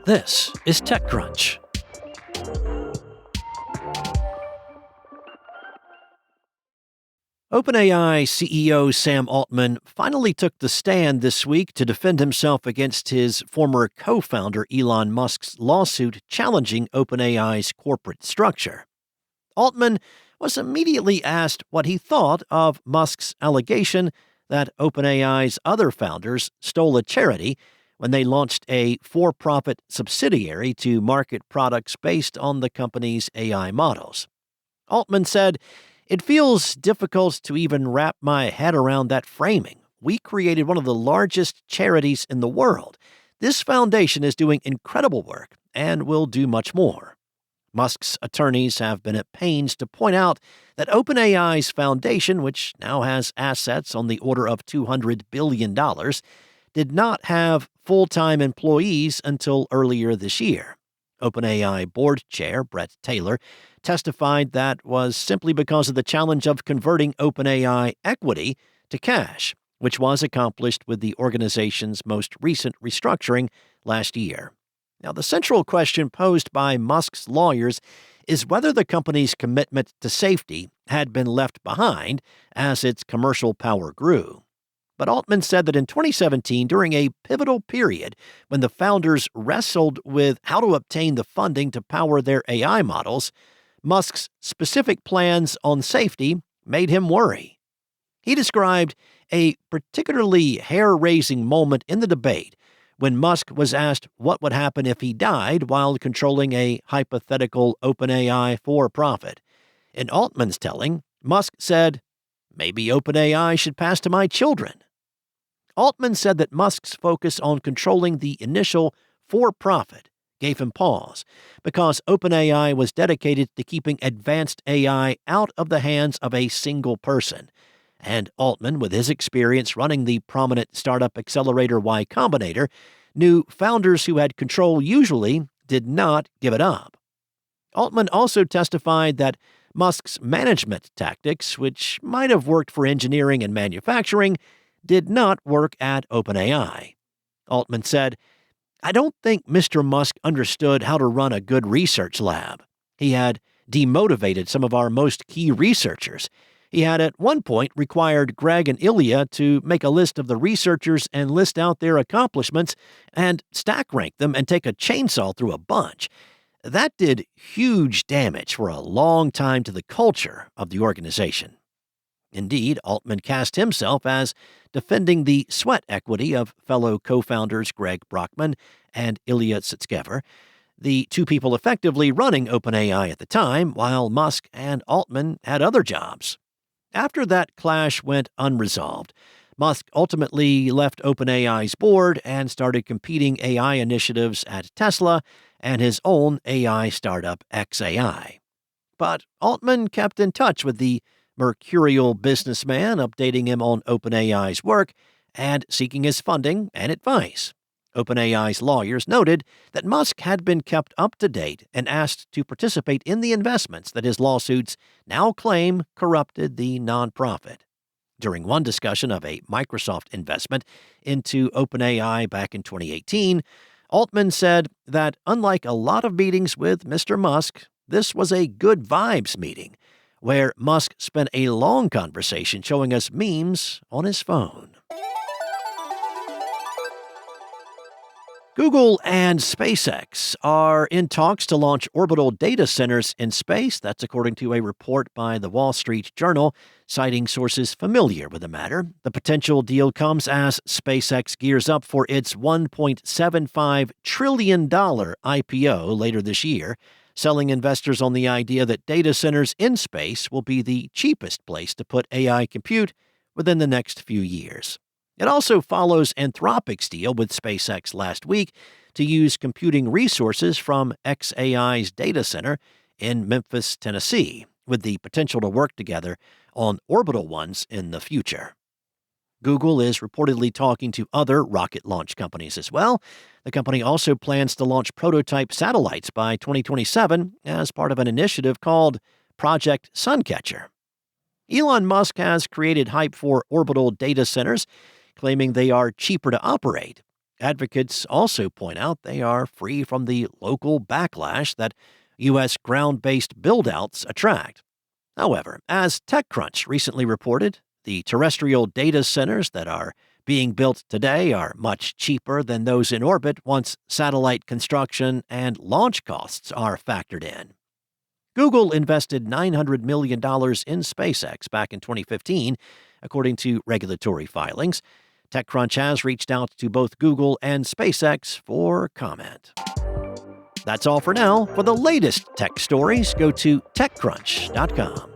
This is TechCrunch. OpenAI CEO Sam Altman finally took the stand this week to defend himself against his former co-founder Elon Musk's lawsuit challenging OpenAI's corporate structure. Altman was immediately asked what he thought of Musk's allegation that OpenAI's other founders stole a charity when they launched a for-profit subsidiary to market products based on the company's AI models. Altman said, "It feels difficult to even wrap my head around that framing. We created one of the largest charities in the world. This foundation is doing incredible work and will do much more." Musk's attorneys have been at pains to point out that OpenAI's foundation, which now has assets on the order of $200 billion, did not have full-time employees until earlier this year. OpenAI board chair Brett Taylor testified that was simply because of the challenge of converting OpenAI equity to cash, which was accomplished with the organization's most recent restructuring last year. Now, the central question posed by Musk's lawyers is whether the company's commitment to safety had been left behind as its commercial power grew. But Altman said that in 2017, during a pivotal period when the founders wrestled with how to obtain the funding to power their AI models, Musk's specific plans on safety made him worry. He described a particularly hair-raising moment in the debate when Musk was asked what would happen if he died while controlling a hypothetical OpenAI for-profit. In Altman's telling, Musk said, "Maybe OpenAI should pass to my children." Altman said that Musk's focus on controlling the initial for-profit gave him pause because OpenAI was dedicated to keeping advanced AI out of the hands of a single person. And Altman, with his experience running the prominent startup accelerator Y Combinator, knew founders who had control usually did not give it up. Altman also testified that Musk's management tactics, which might have worked for engineering and manufacturing, did not work at OpenAI. Altman said, "I don't think Mr. Musk understood how to run a good research lab. He had demotivated some of our most key researchers. He had at one point required Greg and Ilya to make a list of the researchers and list out their accomplishments and stack rank them and take a chainsaw through a bunch. That did huge damage for a long time to the culture of the organization." Indeed, Altman cast himself as defending the sweat equity of fellow co-founders Greg Brockman and Ilya Sutskever, the two people effectively running OpenAI at the time, while Musk and Altman had other jobs. After that clash went unresolved, Musk ultimately left OpenAI's board and started competing AI initiatives at Tesla and his own AI startup xAI. But Altman kept in touch with the mercurial businessman, updating him on OpenAI's work and seeking his funding and advice. OpenAI's lawyers noted that Musk had been kept up to date and asked to participate in the investments that his lawsuits now claim corrupted the nonprofit. During one discussion of a Microsoft investment into OpenAI back in 2018, Altman said that unlike a lot of meetings with Mr. Musk, this was a good vibes meeting, where Musk spent a long conversation showing us memes on his phone. Google and SpaceX are in talks to launch orbital data centers in space. That's according to a report by the Wall Street Journal, citing sources familiar with the matter. The potential deal comes as SpaceX gears up for its $1.75 trillion IPO later this year, selling investors on the idea that data centers in space will be the cheapest place to put AI compute within the next few years. It also follows Anthropic's deal with SpaceX last week to use computing resources from xAI's data center in Memphis, Tennessee, with the potential to work together on orbital ones in the future. Google is reportedly talking to other rocket launch companies as well. The company also plans to launch prototype satellites by 2027 as part of an initiative called Project Suncatcher. Elon Musk has created hype for orbital data centers, claiming they are cheaper to operate. Advocates also point out they are free from the local backlash that U.S. ground based buildouts attract. However, as TechCrunch recently reported, the terrestrial data centers that are being built today are much cheaper than those in orbit once satellite construction and launch costs are factored in. Google invested $900 million in SpaceX back in 2015, according to regulatory filings. TechCrunch has reached out to both Google and SpaceX for comment. That's all for now. For the latest tech stories, go to TechCrunch.com.